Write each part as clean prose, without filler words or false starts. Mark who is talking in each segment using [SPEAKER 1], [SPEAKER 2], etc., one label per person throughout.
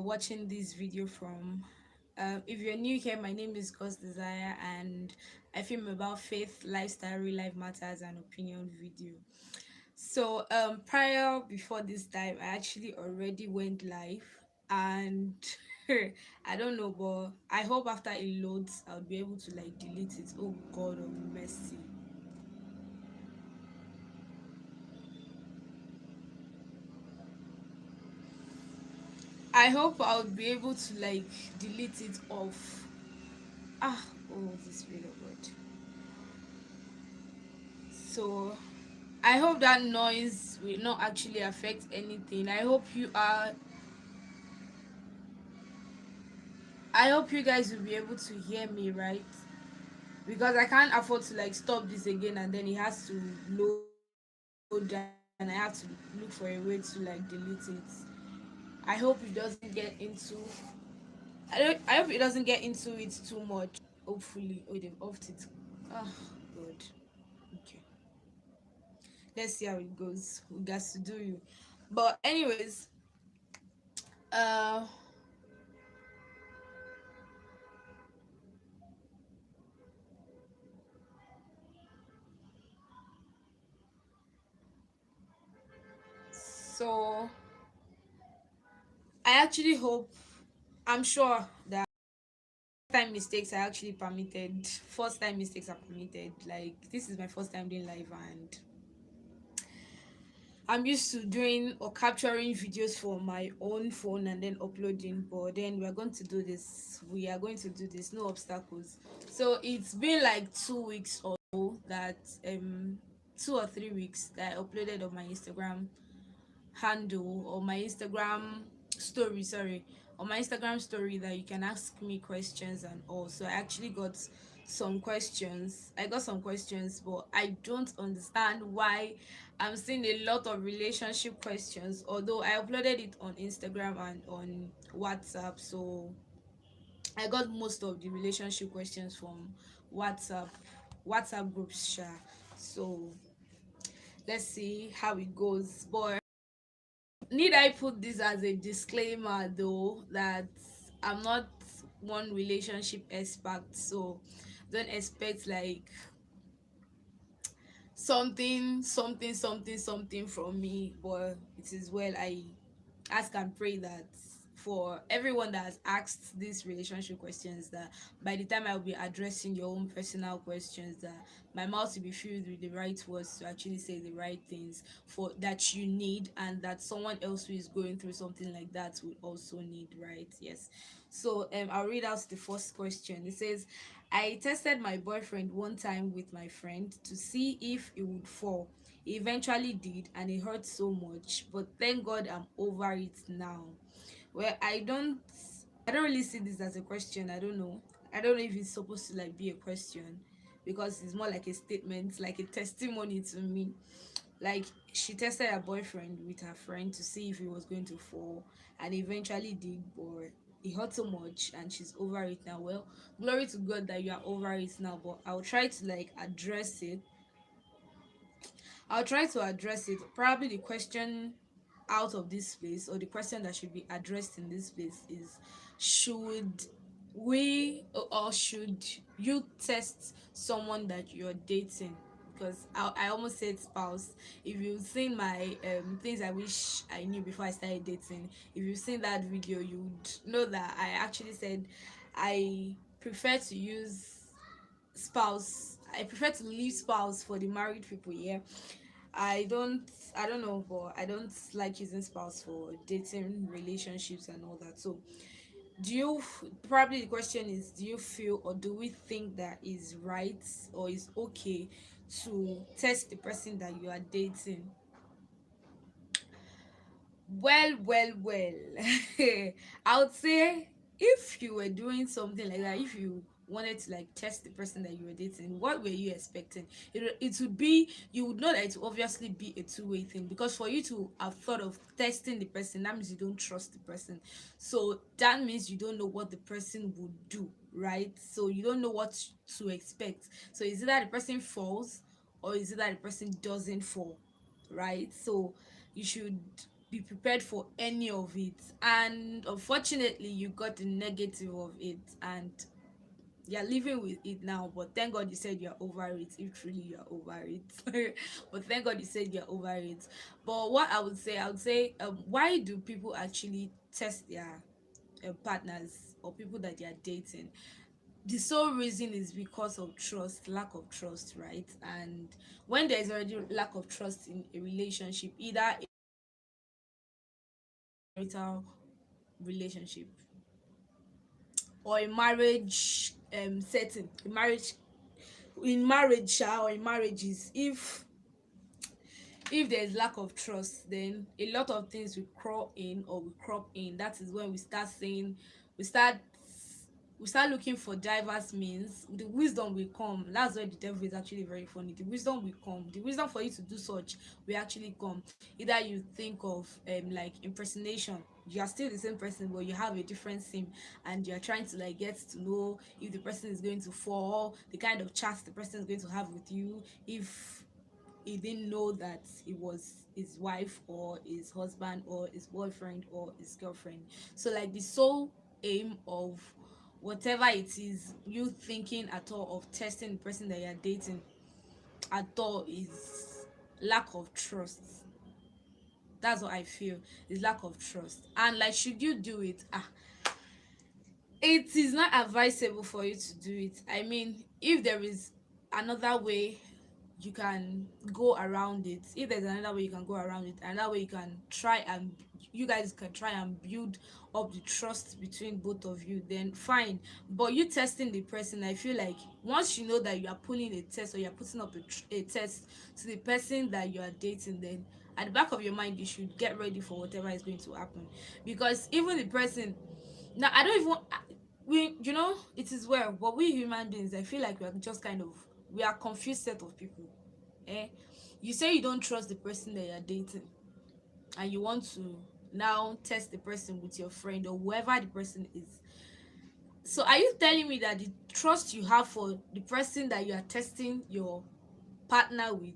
[SPEAKER 1] watching this video from. If you're new here, my name is God's Desire, and I film about faith, lifestyle, real life matters, and opinion video. So, prior before this time, I actually already went live, and I don't know, but I hope after it loads, I'll be able to like delete it. Oh God of mercy. I hope I'll be able to like delete it off. Ah, oh, the Spirit of God. So I hope that noise will not actually affect anything. I hope you guys will be able to hear me, right? Because I can't afford to like stop this again and then it has to load down and I have to look for a way to like delete it. I hope it doesn't get into I hope it doesn't get into it too much. Hopefully. Oh, they've offed it. Oh God. Okay. Let's see how it goes. We got to do you. But anyways, uh so I actually hope, I'm sure that time mistakes are actually permitted. First time mistakes are permitted. Like this is my first time doing live and I'm used to doing or capturing videos for my own phone and then uploading, but then we are going to do this. We are going to do this, no obstacles. So it's been like 2 weeks or so that 2 or 3 weeks that I uploaded on my Instagram handle or my Instagram story, sorry, on my Instagram story that you can ask me questions and all. So I actually got some questions. I got some questions, but I don't understand why I'm seeing a lot of relationship questions. Although I uploaded it on Instagram and on WhatsApp, so I got most of the relationship questions from WhatsApp, WhatsApp groups, share. So let's see how it goes. But need I put this as a disclaimer though that I'm not one relationship expert, so don't expect like something from me. But it is well, I ask and pray that for everyone that has asked these relationship questions, that by the time I'll be addressing your own personal questions, that my mouth will be filled with the right words to actually say the right things for that you need, and that someone else who is going through something like that will also need, right? Yes. So I'll read out the first question. It says, I tested my boyfriend one time with my friend to see if he would fall. He eventually did, and it hurt so much, but thank God I'm over it now. Well, I don't really see this as a question. I don't know if it's supposed to like be a question, because it's more like a statement, like a testimony to me. Like, she tested her boyfriend with her friend to see if he was going to fall, and eventually did, but it hurt so much and she's over it now. Well, glory to God that you are over it now, but I'll try to address it. Probably the question out of this place, or the question that should be addressed in this place, is should we, or should you test someone that you're dating? Because I almost said spouse. If you've seen my things I wish I knew before I started dating, if you've seen that video, you'd know that I actually said I prefer to use spouse. I prefer to leave spouse for the married people. Yeah, I don't I don't know, but I don't like using spouse for dating relationships and all that. So do you, probably the question is, do you feel or do we think that is right or is okay to test the person that you are dating? Well, I would say, if you were doing something like that, if you wanted to like test the person that you were dating, what were you expecting? It would be, you would know that it would obviously be a two-way thing, because for you to have thought of testing the person, that means you don't trust the person. So that means you don't know what the person would do, right? So you don't know what to expect. So is it that the person falls, or is it that the person doesn't fall, right? So you should be prepared for any of it, and unfortunately you got the negative of it, and you're living with it now. But thank God you said you're over it, if truly you're over it. But thank God you said you're over it. But what I would say, why do people actually test their partners or people that they are dating? The sole reason is because of trust, lack of trust, right? And when there is already lack of trust in a relationship, either a marital relationship or a marriage setting, a marriage, in marriage or in marriages, if there is lack of trust, then a lot of things will crawl in or will crop in. That is when we start saying, we start we start looking for diverse means. The wisdom will come. That's why the devil is actually very funny. The wisdom will come. The wisdom for you to do such will actually come. Either you think of like impersonation. You are still the same person, but you have a different sim, and you are trying to like get to know if the person is going to fall, the kind of chat the person is going to have with you, if he didn't know that it was his wife or his husband or his boyfriend or his girlfriend. So like the sole aim of whatever it is you thinking at all of testing the person that you're dating at all is lack of trust. That's what I feel, is lack of trust. And like, should you do it? It is not advisable for you to do it. I mean, if there is another way you can go around it, if there's another way you can go around it, another way you can try, and you guys can try and build up the trust between both of you, then fine. But you testing the person, I feel like once you know that you are pulling a test or you're putting up a test to the person that you are dating, then at the back of your mind you should get ready for whatever is going to happen. Because even the person, now I don't even we, it is well, but we human beings, I feel like we are just kind of, we are confused set of people. eh you say you don't trust the person that you're dating, and you want to now test the person with your friend or whoever the person is. So are you telling me that the trust you have for the person that you are testing your partner with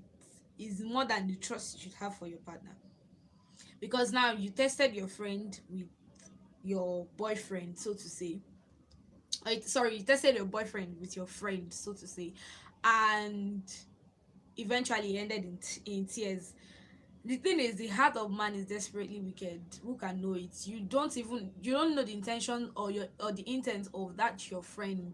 [SPEAKER 1] is more than the trust you should have for your partner? Because now you tested your friend with your boyfriend, so to say. Sorry, you tested your boyfriend with your friend, so to say, and eventually ended in tears. The thing is, the heart of man is desperately wicked. Who can know it? You don't know the intention or the intent of that your friend.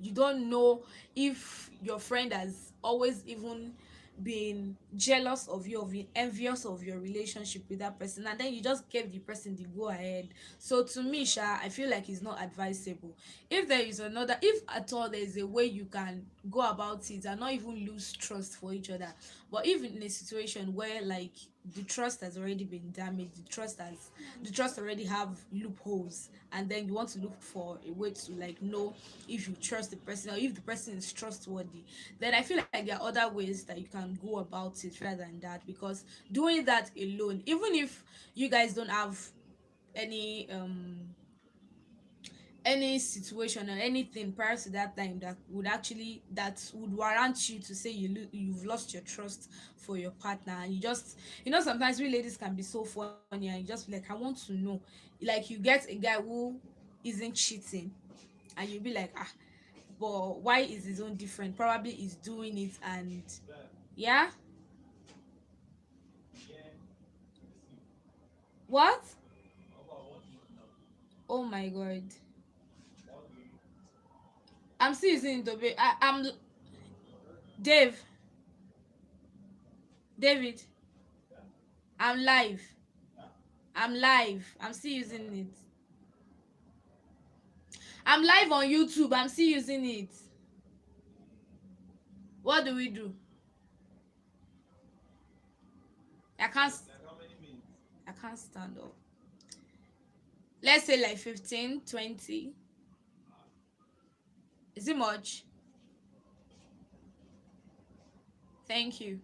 [SPEAKER 1] You don't know if your friend has always even been jealous of you or been envious of your relationship with that person, and then you just gave the person the go ahead. So to me, I feel like it's not advisable. If there is another, if at all there is a way you can go about it and not even lose trust for each other. But if in a situation where like the trust has already been damaged, the trust already have loopholes, and then you want to look for a way to like know if you trust the person or if the person is trustworthy, then I feel like there are other ways that you can go about it rather than that. Because doing that alone, even if you guys don't have any any situation or anything prior to that time that would warrant you to say you've lost your trust for your partner, and you just, sometimes we ladies can be so funny, and you just be like, I want to know. Like, you get a guy who isn't cheating, and you'll be like, but why is his own different? Probably he's doing it, and yeah. What? Oh my god. I'm still using it, Tobe. I'm Dave. David. I'm live. I'm live. I'm still using it. I'm live on YouTube. I'm still using it. What do we do? I can't. I can't stand up. Let's say like 15, 20. Is it much? Thank you.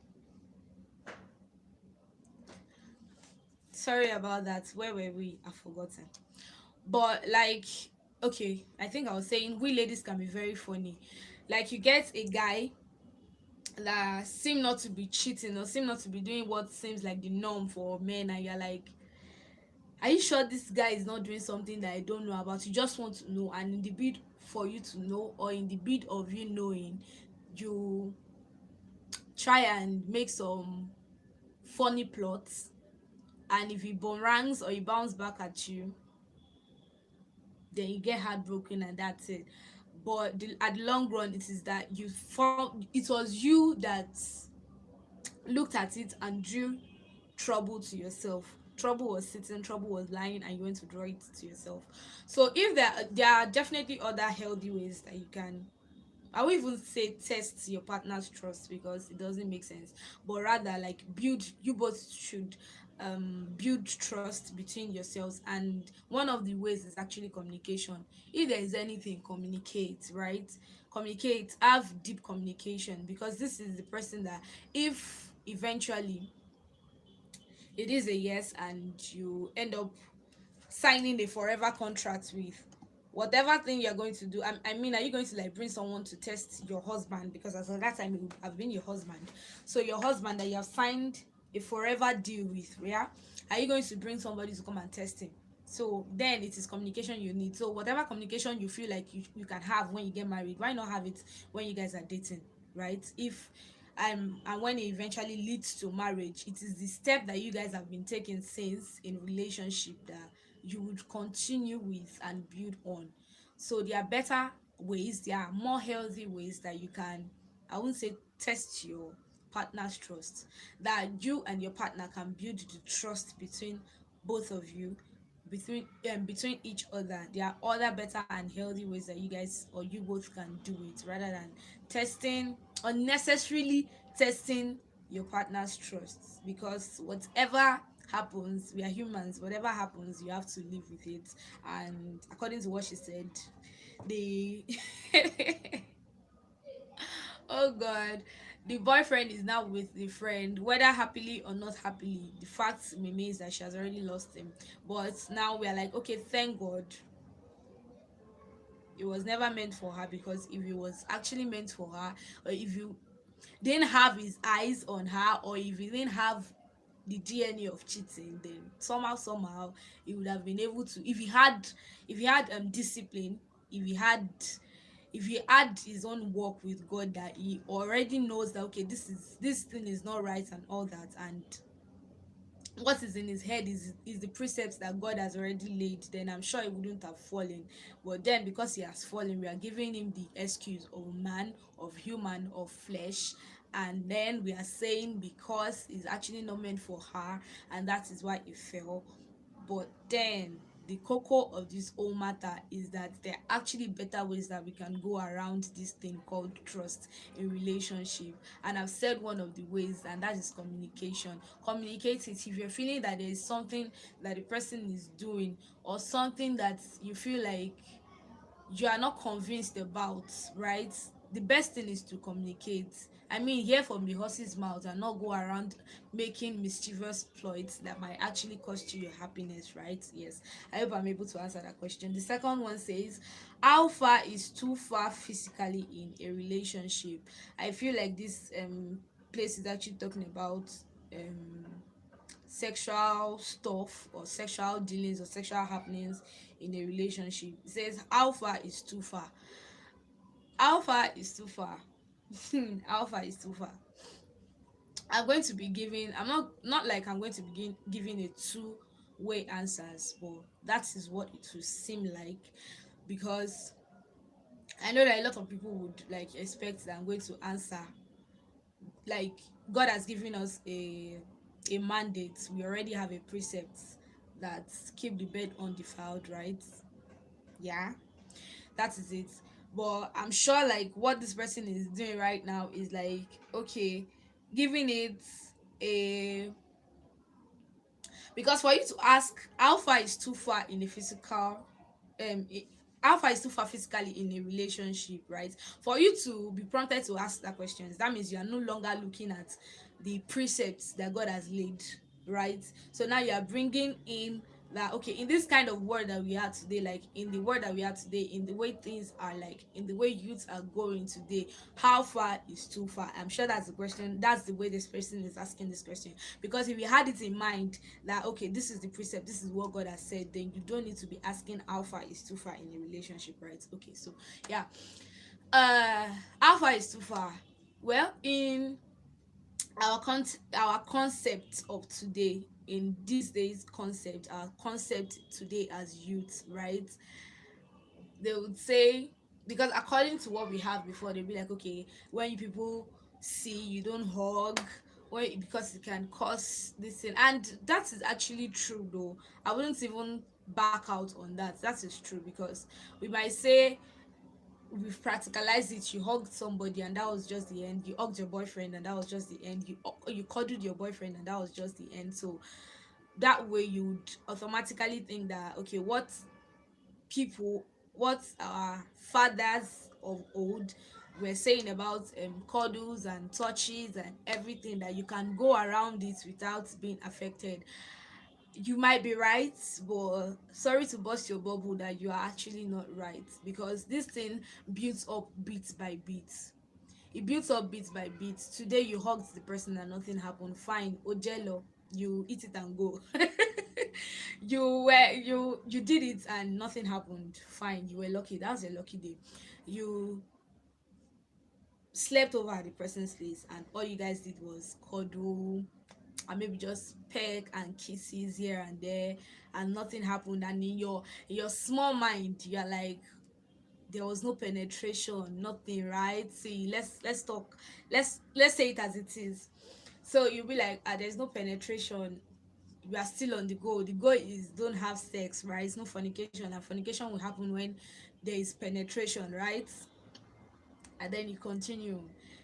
[SPEAKER 1] Sorry about that. Where were we? I've forgotten. But like, okay, I think I was saying we ladies can be very funny. Like, you get a guy that seem not to be cheating or seem not to be doing what seems like the norm for men, and you're like, Are you sure this guy is not doing something that I don't know about? You just want to know, and in the bid for you to know, or in the bid of you knowing, you try and make some funny plots, and if he boomerangs or he bounce back at you, then you get heartbroken and that's it. But at the long run, it is that it was you that looked at it and drew trouble to yourself. Trouble was sitting, trouble was lying, and you went to draw it to yourself. So if there are definitely other healthy ways that you can, I won't even say test your partner's trust because it doesn't make sense, but rather like build, you both should build trust between yourselves. And one of the ways is actually communication. If there is anything, communicate, right? Communicate, have deep communication, because this is the person that, if eventually it is a yes and you end up signing a forever contract with whatever thing you're going to do. I mean, are you going to like bring someone to test your husband, because as of that time it would have been your husband, so your husband that you have signed a forever deal with, yeah, are you going to bring somebody to come and test him? So then it is communication you need. So whatever communication you feel like you can have when you get married, why not have it when you guys are dating, right? If and when it eventually leads to marriage, it is the step that you guys have been taking since in relationship that you would continue with and build on. So there are better ways, there are more healthy ways that you can, I won't say test your partner's trust, that you and your partner can build the trust between both of you, between each other. There are other better and healthy ways that you guys or you both can do it, rather than testing, unnecessarily testing your partner's trust, because whatever happens, we are humans, whatever happens you have to live with it. And according to what she said, the oh god, the boyfriend is now with the friend, whether happily or not happily. The fact remains that she has already lost him. But now we are like, okay, thank god it was never meant for her, because if it was actually meant for her, or if you didn't have his eyes on her, or if he didn't have the DNA of cheating, then somehow he would have been able to, if he had discipline, if he had if he had his own walk with God, that he already knows that okay, this thing is not right and all that, and what is in his head is the precepts that God has already laid, then I'm sure he wouldn't have fallen. But then because he has fallen, we are giving him the excuse of man, of human, of flesh, and then we are saying because it's actually not meant for her, and that is why he fell. But then the cocoa of this whole matter is that there are actually better ways that we can go around this thing called trust in relationship. And I've said one of the ways, and that is communication. Communicate it. If you're feeling that there is something that the person is doing, or something that you feel like you are not convinced about, right? The best thing is to communicate. I mean, hear from the horse's mouth and not go around making mischievous ploys that might actually cost you your happiness, right? Yes, I hope I'm able to answer that question. The second one says, how far is too far physically in a relationship? I feel like this place is actually talking about um sexual stuff, or sexual dealings, or sexual happenings in a relationship. It says, how far is too far? How far is too far? How far is too far? I'm going to be giving, I'm not like I'm going to begin giving a two-way answers, but that is what it will seem like, because I know that a lot of people would like expect that I'm going to answer like God has given us a mandate. We already have a precept that keep the bed undefiled, right? Yeah, that is it. But I'm sure like what this person is doing right now is like, okay, giving it a, because for you to ask how far is too far in a physical um i- how far is too far physically in a relationship, right? For you to be prompted to ask that question, that means you are no longer looking at the precepts that God has laid, right? So now you are bringing in that okay, in this kind of world that we are today, like in the world that we are today, in the way things are, like in the way youths are going today, how far is too far? I'm sure that's the question, that's the way this person is asking this question. Because if you had it in mind that okay, this is the precept, this is what God has said, then you don't need to be asking how far is too far in a relationship, right? Okay, so yeah, uh how far is too far? Well, in our concept of today, in these days concept, our concept today as youth, right? They would say, because according to what we have before, they'd be like, okay, when you people see, you don't hug, when, because it can cause this thing. And that is actually true though. I wouldn't even back out on that. That is true, because we might say we've practicalized it. You hugged somebody and that was just the end. You hugged your boyfriend and that was just the end. You cuddled your boyfriend and that was just the end. So that way you would automatically think that okay, people what our fathers of old were saying about cuddles and touches and everything, that you can go around it without being affected. You might be right, but sorry to burst your bubble, that you are actually not right, because this thing builds up bit by bit. It builds up bit by bit. Today you hugged the person and nothing happened, fine, ojelo, you eat it and go. You did it and nothing happened, fine, you were lucky, that was a lucky day. You slept over at the person's place and all you guys did was cuddle and maybe just peck and kisses here and there, and nothing happened, and in your small mind you're like, there was no penetration, nothing, right? See, let's talk, let's say it as it is. So you'll be like, ah, there's no penetration, we are still on the goal. The goal is don't have sex, right? It's no fornication, and fornication will happen when there is penetration, right? And then you continue.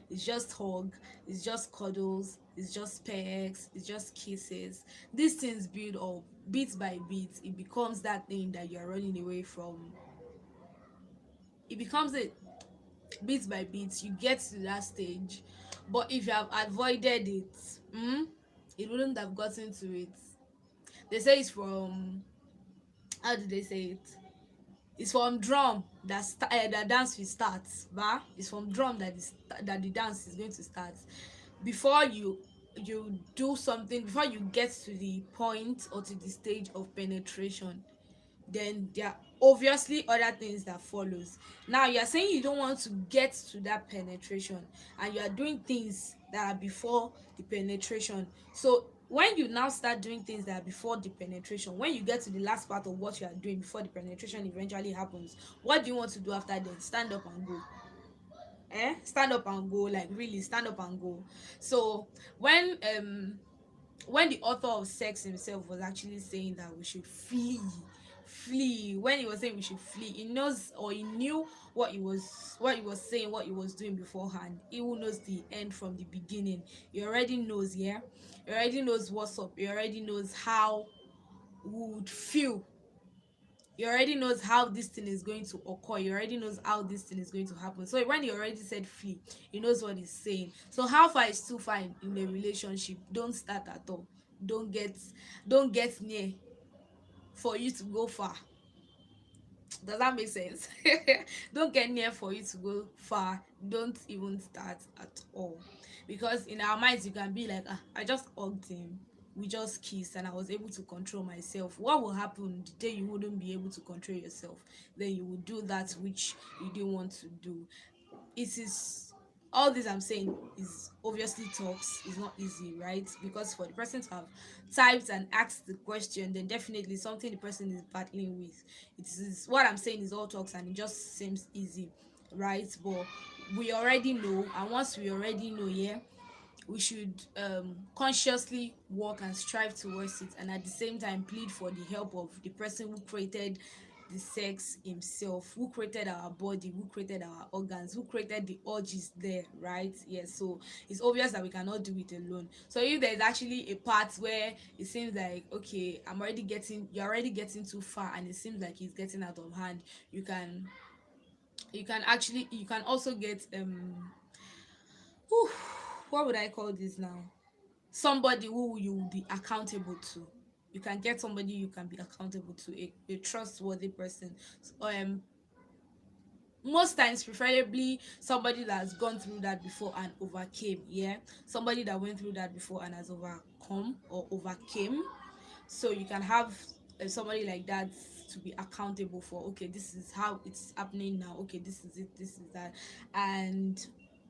[SPEAKER 1] It's just hug, it's just cuddles, it's just pecks, it's just kisses. These things build up bit by bit. It becomes that thing that you're running away from. It becomes it bit by bit. You get to that stage, but if you have avoided it, it wouldn't have gotten to it. They say it's from, how do they say it? It's from drum that that dance will start, ba? It's from drum that that the dance is going to start. Before you do something, before you get to the point or to the stage of penetration, then there are obviously other things that follows. Now you are saying you don't want to get to that penetration, and you are doing things that are before the penetration. So when you now start doing things that are before the penetration, when you get to the last part of what you are doing before the penetration eventually happens, what do you want to do after then? Stand up and go. Stand up and go, like really stand up and go. So when um when the author of sex himself was actually saying that we should flee, when he was saying we should flee, he knows, or he knew what he was saying, what he was doing beforehand. He who knows the end from the beginning, he already knows. Yeah, he already knows what's up, he already knows how we would feel, he already knows how this thing is going to occur, he already knows how this thing is going to happen. So when he already said flee, he knows what he's saying. So how far is too far in a relationship? Don't start at all. Don't get near for you to go far. Does that make sense? Don't get near for you to go far. Don't even start at all. Because in our minds, you can be like, ah, I just hugged him. We just kissed and I was able to control myself. What will happen the day you wouldn't be able to control yourself? Then you would do that which you didn't want to do. It is, all this I'm saying is obviously talks, is not easy, right? Because for the person to have typed and asked the question, then definitely something the person is battling with. It is, what I'm saying is all talks and it just seems easy, right? But we already know, and once we already know, yeah, we should consciously work and strive towards it, and at the same time plead for the help of the person who created the sex himself, who created our body, who created our organs, who created the urges there, right? Yes. So it's obvious that we cannot do it alone. So if there's actually a part where it seems like, okay, you're already getting too far and it seems like it's getting out of hand, you can also get whew, what would I call this now? Somebody who you will be accountable to. you can get somebody you can be accountable to, a trustworthy person. Most times preferably somebody that's gone through that before and overcame. Yeah, somebody that went through that before and has overcome or overcame. So you can have somebody like that to be accountable for, okay, this is how it's happening now, okay, this is it, this is that. And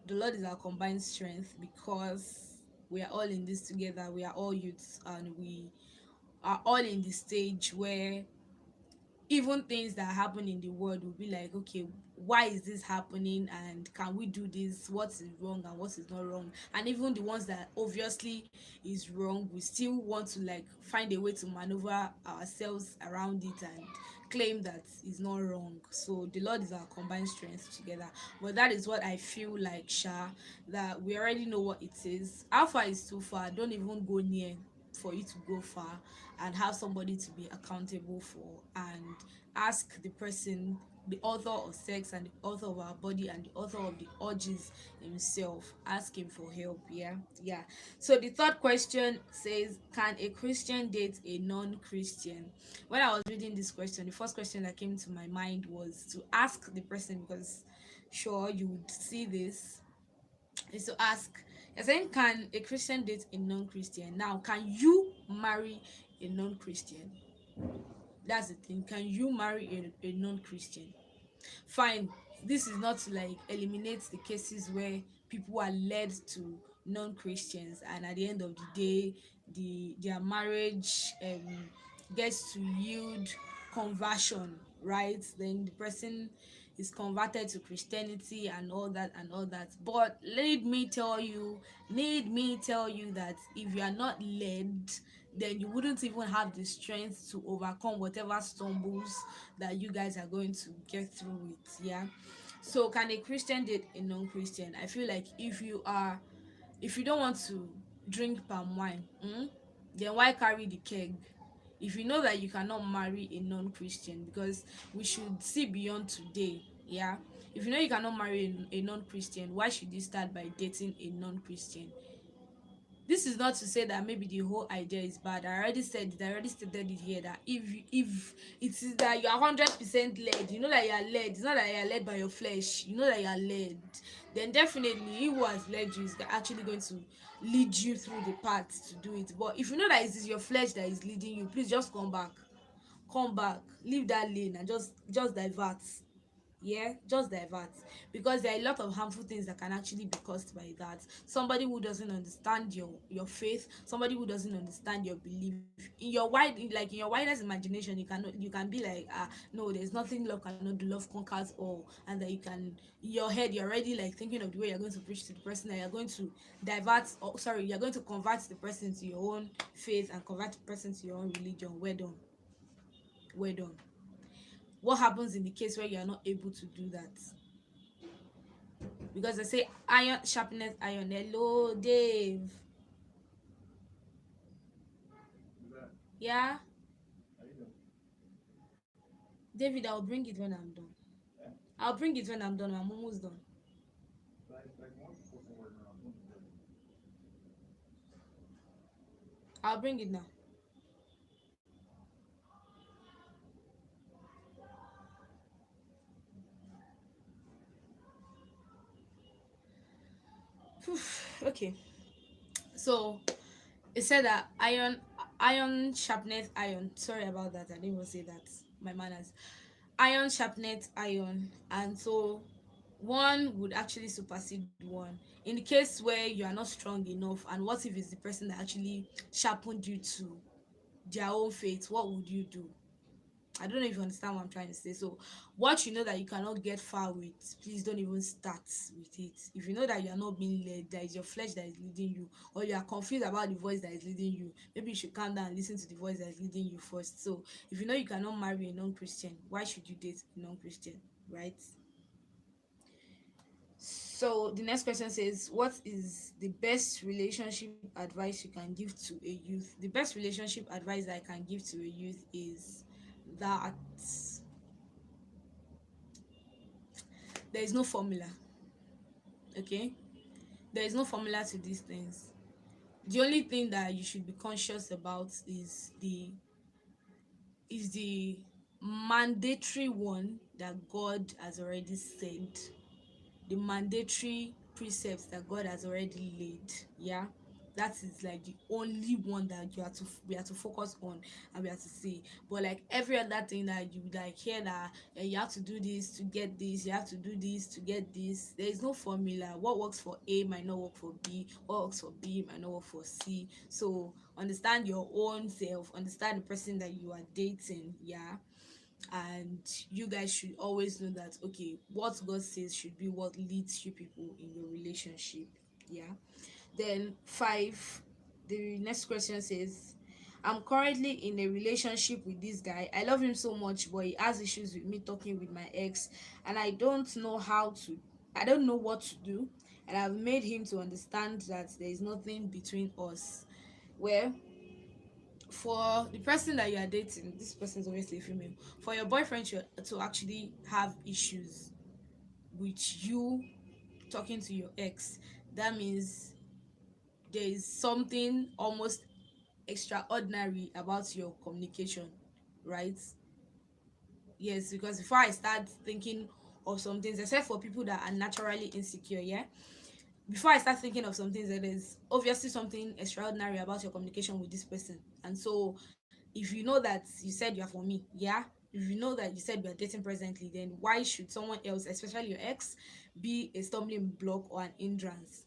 [SPEAKER 1] the Lord is our combined strength, because we are all in this together. We are all youths, and we are all in the stage where even things that happen in the world will be like, okay, why is this happening, and can we do this, what is wrong and what is not wrong. And even the ones that obviously is wrong, we still want to like find a way to maneuver ourselves around it and claim that it's not wrong. So the Lord is our combined strength together. But that is what I feel like, Sha, that we already know what it is. How far is too far? Don't even go near for you to go far, and have somebody to be accountable for, and ask the person, the author of sex and the author of our body and the author of the urges himself, ask him for help. Yeah. So the third question says, can a Christian date a non-Christian? When I was reading this question, the first question that came to my mind was to ask the person, because sure you would see this, is to ask, you're saying, can a Christian date a non-Christian? Now, can you marry a non-Christian? That's the thing. Can you marry a non-Christian? Fine. This is not to like eliminate the cases where people are led to non-Christians, and at the end of the day, their marriage gets to yield conversion, right? Then the person is converted to Christianity and all that and all that. But need me tell you that if you are not led, then you wouldn't even have the strength to overcome whatever stumbles that you guys are going to get through with. Yeah. So can a Christian date a non-Christian? I feel like if you don't want to drink palm wine, then why carry the keg? If you know that you cannot marry a non-Christian, because we should see beyond today. Yeah. If you know you cannot marry a non-Christian, why should you start by dating a non-Christian? This is not to say that maybe the whole idea is bad. I already stated it here, that if it is that you are 100% led, you know that you are led, it's not that you are led by your flesh, you know that you are led, then definitely he who has led you is actually going to lead you through the path to do it. But if you know that it is your flesh that is leading you, please just come back, leave that lane and just divert. Yeah, just divert, because there are a lot of harmful things that can actually be caused by that. Somebody who doesn't understand your faith, somebody who doesn't understand your belief, in your widest imagination, you can be like, no, there's nothing love cannot do, love conquers all. And that you can, in your head, you're already like thinking of the way you're going to preach to the person, that you're going to you're going to convert the person to your own faith and convert the person to your own religion. Well done. What happens in the case where you are not able to do that? Because they say iron sharpness iron. Hello, Dave. Yeah, David, I'll bring it when I'm done. I'll bring it when I'm done. I'm almost done. I'll bring it now. Okay. So it said that iron sharpness iron. Sorry about that. I didn't even say that. My manners. Iron sharpness iron. And so one would actually supersede one. In the case where you are not strong enough, and what if it's the person that actually sharpened you to their own faith, what would you do? I don't know if you understand what I'm trying to say. So, what you know that you cannot get far with, please don't even start with it. If you know that you are not being led, that is your flesh that is leading you, or you are confused about the voice that is leading you, maybe you should calm down and listen to the voice that is leading you first. So, if you know you cannot marry a non-Christian, why should you date a non-Christian, right? So the next question says, what is the best relationship advice you can give to a youth? The best relationship advice I can give to a youth is that there is no formula. Okay, there is no formula to these things. The only thing that you should be conscious about is the mandatory one that God has already said, the mandatory precepts that God has already laid. Yeah, that is like the only one that we have to focus on and we have to see. But like every other thing that you like hear that you have to do this to get this, you have to do this to get this. There is no formula. What works for A might not work for B. What works for B might not work for C. So understand your own self. Understand the person that you are dating. Yeah, and you guys should always know that okay, what God says should be what leads you people in your relationship. Yeah. Then 5, the next question says, I'm currently in a relationship with this guy. I love him so much, but he has issues with me talking with my ex, and I don't know what to do, and I've made him to understand that there is nothing between us. Well, for the person that you are dating, this person is obviously a female, for your boyfriend to actually have issues with you talking to your ex, that means there is something almost extraordinary about your communication, right? Yes, because before I start thinking of some things, except for people that are naturally insecure, yeah, before I start thinking of some things, there is obviously something extraordinary about your communication with this person. And so, if you know that you said you are for me, yeah, if you know that you said we are dating presently, then why should someone else, especially your ex, be a stumbling block or an hindrance?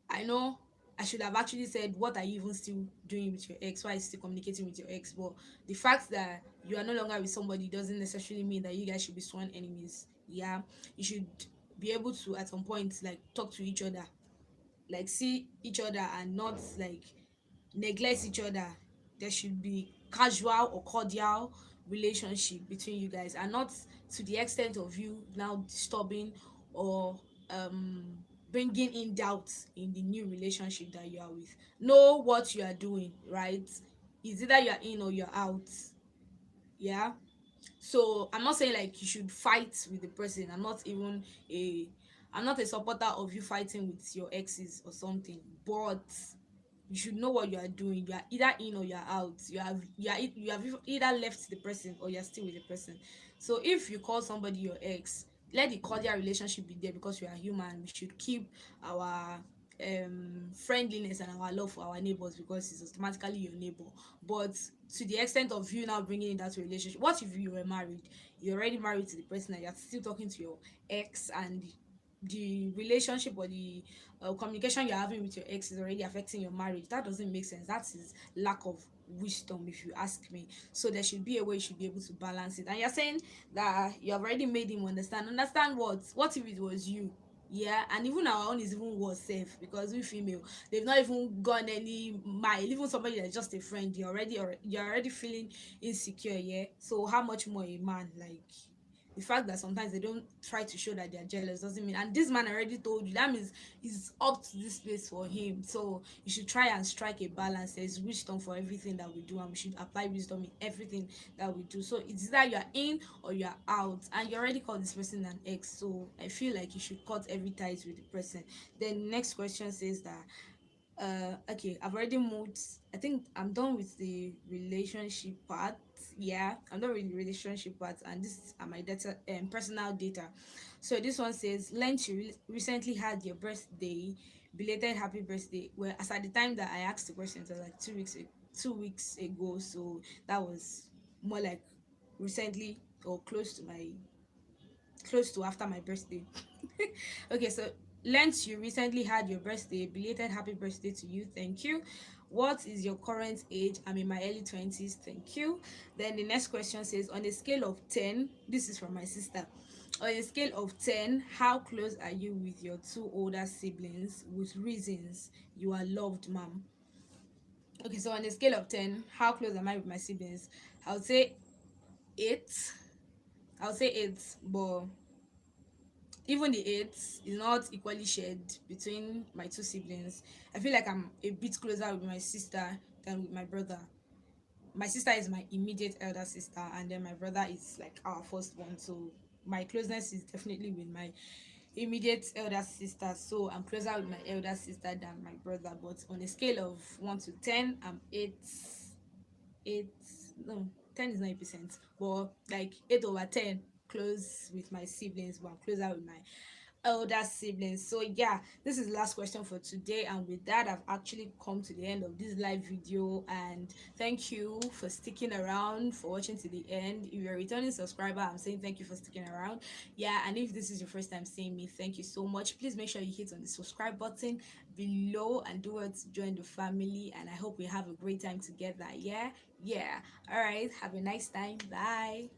[SPEAKER 1] I know I should have actually said, what are you even still doing with your ex? Why are you still communicating with your ex? But the fact that you are no longer with somebody doesn't necessarily mean that you guys should be sworn enemies. Yeah, you should be able to at some point like talk to each other, like see each other and not like neglect each other. There should be casual or cordial relationship between you guys, and not to the extent of you now disturbing or um bringing in doubt in the new relationship that you are with. Know what you are doing, right? It's either you're in or you're out. Yeah. So I'm not saying like you should fight with the person. A I'm not a supporter of you fighting with your exes or something, but you should know what you are doing. You are either in or you are out. You have either left the person or you are still with the person. So if you call somebody your ex, let the cordial relationship be there, because we are human. We should keep our friendliness and our love for our neighbors, because it's automatically your neighbor. But to the extent of you now bringing in that relationship, what if you were married, you're already married to the person and you're still talking to your ex, and the relationship or the communication you're having with your ex is already affecting your marriage? That doesn't make sense. That is lack of wisdom, if you ask me. So there should be a way you should be able to balance it. And you're saying that you have already made him understand what if it was you? Yeah, and even our own is even worse safe, because we female, they've not even gone any mile. Even somebody that's just a friend, you're already feeling insecure. Yeah, so how much more a man? Like, the fact that sometimes they don't try to show that they're jealous doesn't mean, and this man already told you, that means he's up to this place for him. So you should try and strike a balance. There's wisdom for everything that we do, and we should apply wisdom in everything that we do. So it's either you're in or you're out, and you already called this person an ex, so I feel like you should cut every ties with the person. Then next question says that okay, I've already moved. I think I'm done with the relationship part. Yeah, I'm done with the relationship part, and this are my data, personal data. So this one says, Lent, you recently had your birthday. Belated happy birthday. Well, as at the time that I asked the question, it was like 2 weeks ago. So that was more like recently, or close to after my birthday. Okay, so Lent, you recently had your birthday. Belated happy birthday to you. Thank you. What is your current age? I'm in my early 20s. Thank you. Then the next question says, on a scale of 10, this is from my sister. On a scale of 10, how close are you with your two older siblings, with reasons you are loved, mom? Okay, so on a scale of 10, how close am I with my siblings? I would say 8. I would say 8, but even the eight is not equally shared between my two siblings. I feel like I'm a bit closer with my sister than with my brother. My sister is my immediate elder sister, and then my brother is like our first one. So my closeness is definitely with my immediate elder sister, so I'm closer with my elder sister than my brother. But on a scale of 1 to 10, I'm 8. No, 10 is not 8%, but like 8/10 close with my siblings, but I'm closer with my elder siblings. So yeah, this is the last question for today, and with that I've actually come to the end of this live video. And thank you for sticking around, for watching to the end. If you're a returning subscriber, I'm saying thank you for sticking around. Yeah, and if this is your first time seeing me, thank you so much. Please make sure you hit on the subscribe button below and do it to join the family, and I hope we have a great time together. Yeah, all right, have a nice time. Bye.